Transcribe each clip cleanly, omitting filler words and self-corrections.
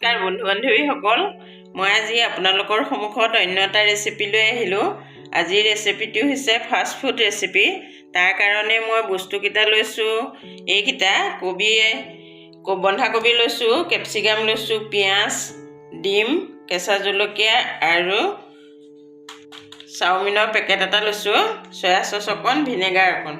নমস্কাৰ বন্ধু বান্ধৱীসকল, মই আজি আপোনালোকৰ সন্মুখত অন্য এটা ৰেচিপি লৈ আহিলোঁ। আজিৰ ৰেচিপিটো হৈছে ফাষ্ট ফুড ৰেচিপি। তাৰ কাৰণে মই বস্তুকেইটা লৈছোঁ এইকেইটা: বন্ধাকবি লৈছোঁ, কেপচিকাম লৈছোঁ, পিঁয়াজ, ডিম, কেঁচা জলকীয়া আৰু চাওমিনৰ পেকেট এটা লৈছোঁ, চয়া চচ অকণ, ভিনেগাৰ অকণ।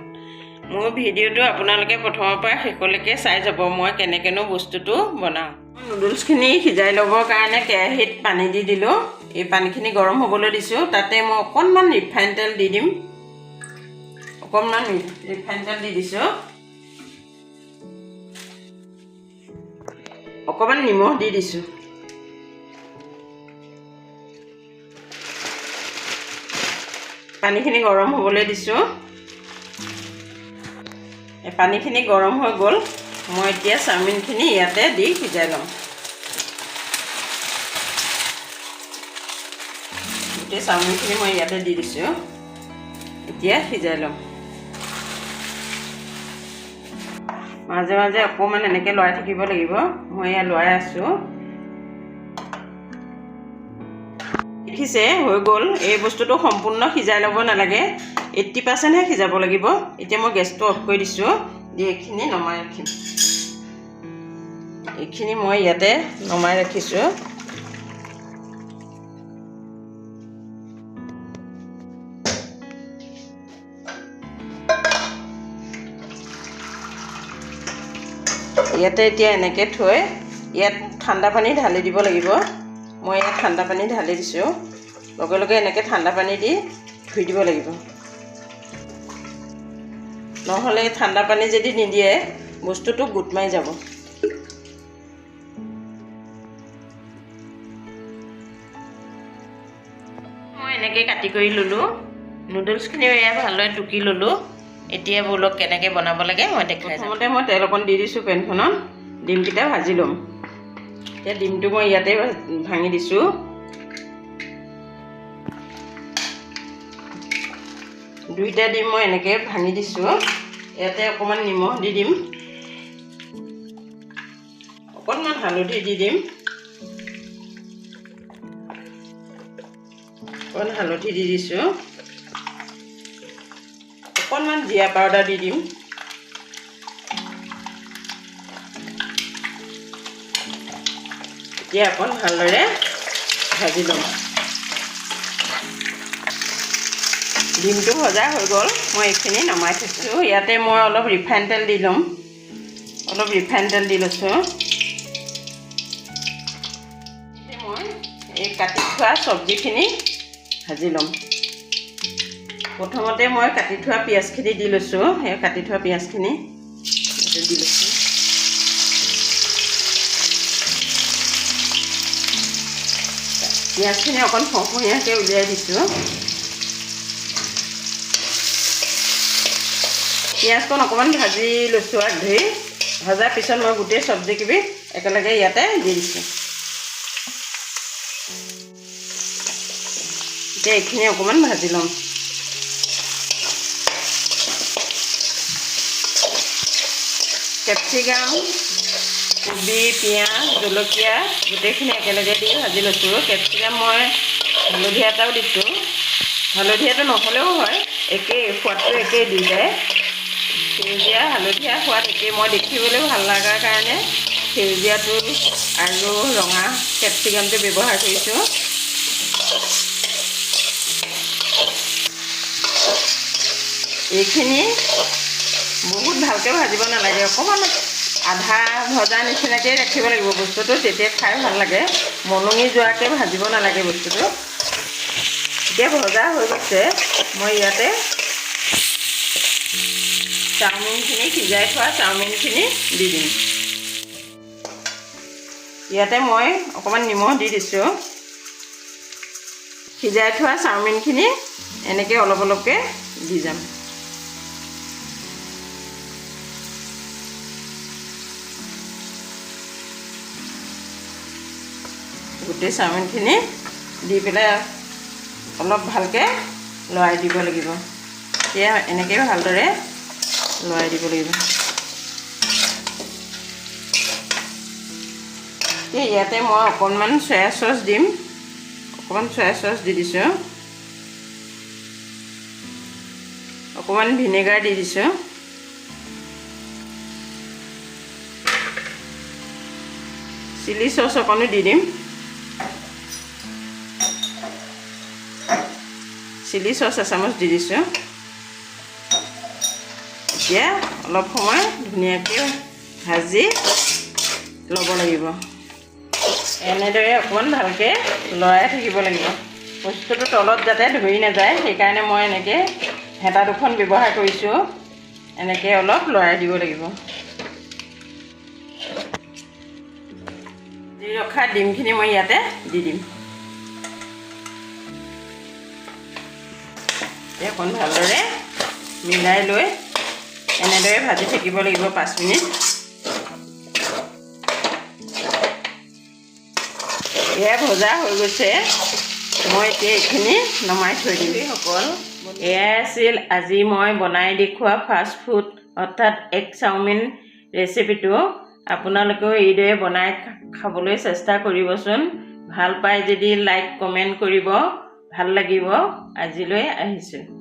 মোৰ ভিডিঅ'টো আপোনালোকে প্ৰথমৰ পৰা শেষলৈকে চাই যাব, মই কেনেকৈনো বস্তুটো বনাওঁ। নুডলছখিনি সিজাই ল'বৰ কাৰণে কেৰাহীত পানী দি দিলোঁ। এই পানীখিনি গৰম হ'বলৈ দিছোঁ। তাতে মই অকণমান ৰিফাইন তেল দি দিম। অকণমান ৰিফাইন তেল দি দিছোঁ। অকণমান নিমখ দি দিছোঁ। পানীখিনি গৰম হ'বলৈ দিছোঁ। পানীখিনি গৰম হৈ গ'ল। মই এতিয়া চাওমিনখিনি ইয়াতে দি সিজাই ল'ম। গোটেই চাওমিনখিনি মই ইয়াতে দি দিছোঁ। এতিয়া সিজাই ল'ম। মাজে মাজে অকণমান এনেকৈ লৰাই থাকিব লাগিব। মই এয়া লৰাই আছোঁ। দেখিছে হৈ গ'ল। এই বস্তুটো সম্পূৰ্ণ সিজাই ল'ব নালাগে, 80%হে সিজাব লাগিব। এতিয়া মই গেছটো অফ কৰি দিছোঁ। দি এইখিনি নমাই ৰাখিম। এইখিনি মই ইয়াতে নমাই ৰাখিছোঁ। ইয়াতে এতিয়া এনেকৈ থৈ ইয়াত ঠাণ্ডা পানী ঢালি দিব লাগিব। মই ইয়াত ঠাণ্ডা পানী ঢালি দিছোঁ। লগে লগে এনেকৈ ঠাণ্ডা পানী দি ধুই দিব লাগিব। নহ'লে ঠাণ্ডা পানী যদি নিদিয়ে বস্তুটো গোট মাৰি যাব। মই এনেকৈ কাটি কৰি ল'লোঁ। নুডলছখিনিও এয়া ভালদৰে টুকি ল'লোঁ। এতিয়া ব'লক কেনেকৈ বনাব লাগে মই দেখাই যাম। প্ৰথমতে মই তেল অকণ দি দিছোঁ পেনখনত। ডিমকেইটা ভাজি ল'ম। এতিয়া ডিমটো মই ইয়াতে ভাঙি দিছোঁ। দুইটা ডিম মই এনেকৈ ভাঙি দিছোঁ। ইয়াতে অকণমান নিমখ দি দিম, অকণমান হালধি দি দিম, অকণমান হালধি দি দিছোঁ, অকণমান জিৰা পাউডাৰ দি দিম। এতিয়া অকণ ভালদৰে ভাজি ল'ম। ডিমটো ভজা হৈ গ'ল। মই এইখিনি নমাই থৈছোঁ। ইয়াতে মই অলপ ৰিফাইন তেল দি ল'ম। অলপ ৰিফাইন তেল দি লৈছোঁ। মই এই কাটি থোৱা চব্জিখিনি ভাজি ল'ম। প্ৰথমতে মই কাটি থোৱা পিঁয়াজখিনি দি লৈছোঁ। সেই কাটি থোৱা পিঁয়াজখিনি দি লৈছোঁ। পিঁয়াজখিনি অকণ ফৰফৰীয়াকৈ উলিয়াই দিছোঁ। পিঁয়াজকণ অকণমান ভাজি লৈছোঁ আৰু ধুই। ভজাৰ পিছত মই গোটেই চব্জিকেইবিধ একেলগে ইয়াতে দি দিছোঁ। এতিয়া এইখিনি অকণমান ভাজি ল'ম। কেপচিকাম, কবি, পিঁয়াজ, জলকীয়া গোটেইখিনি একেলগে দি ভাজি লৈছোঁ। কেপচিকাম মই হালধীয়া এটাও দিছোঁ। হালধীয়াটো নহ'লেও হয়, একেই, সোৱাদটো একেই দুইটাই। সেউজীয়া হালধীয়া সোৱাদ একেই। মই দেখিবলৈ ভাল লগাৰ কাৰণে সেউজীয়াটো আৰু ৰঙা কেপচিকামটো ব্যৱহাৰ কৰিছোঁ। এইখিনি বহুত ভালকৈ ভাজিব নালাগে, অকণমান আধা ভজা নিচিনাকৈ ৰাখিব লাগিব বস্তুটো, তেতিয়া খাই ভাল লাগে। মলঙি যোৱাকৈ ভাজিব নালাগে বস্তুটো। এতিয়া ভজা হৈ গৈছে। মই ইয়াতে চাওমিনখিনি, সিজাই থোৱা চাওমিনখিনি দি দিম। ইয়াতে মই অকণমান নিমখ দি দিছোঁ। সিজাই থোৱা চাওমিনখিনি এনেকৈ অলপ অলপকৈ দি যাম। গোটেই চাওমিনখিনি দি পেলাই অলপ ভালকৈ লৰাই দিব লাগিব। এতিয়া এনেকৈ ভালদৰে লৰাই দিব লাগিব। ইয়াতে মই অকণমান সয়া চচ দিম অকণমান সয়া চচ দি দিছোঁ অকণমান ভিনেগাৰ দি দিছোঁ চিলি চচ অকণো দি দিম চিলি চচ এচামুচ দি দিছোঁ এতিয়া অলপ সময় ধুনীয়াকৈ ভাজি ল'ব লাগিব এনেদৰে অকণমান ভালকৈ লৰাই থাকিব লাগিব বস্তুটো তলত যাতে ধৰি নাযায় সেইকাৰণে মই এনেকৈ হেতা দুখন ব্যৱহাৰ কৰিছোঁ এনেকৈ অলপ লৰাই দিব লাগিব দি ৰখা ডিমখিনি মই ইয়াতে দি দিম এখন ভালদৰে মিলাই লৈ এনেদৰে ভাজি থাকিব লাগিব 5 মিনিট এয়া ভজা হৈ গৈছে মই এতিয়া এইখিনি নমাই থৈ দিম সকল এয়াই আছিল আজি মই বনাই দেখুওৱা ফাষ্ট ফুড অৰ্থাৎ এগ চাওমিন ৰেচিপিটো আপোনালোকেও এইদৰে বনাই খাবলৈ চেষ্টা কৰিবচোন ভাল পায় যদি লাইক কমেণ্ট কৰিব ভাল লাগিব আজিলৈ আহিছোঁ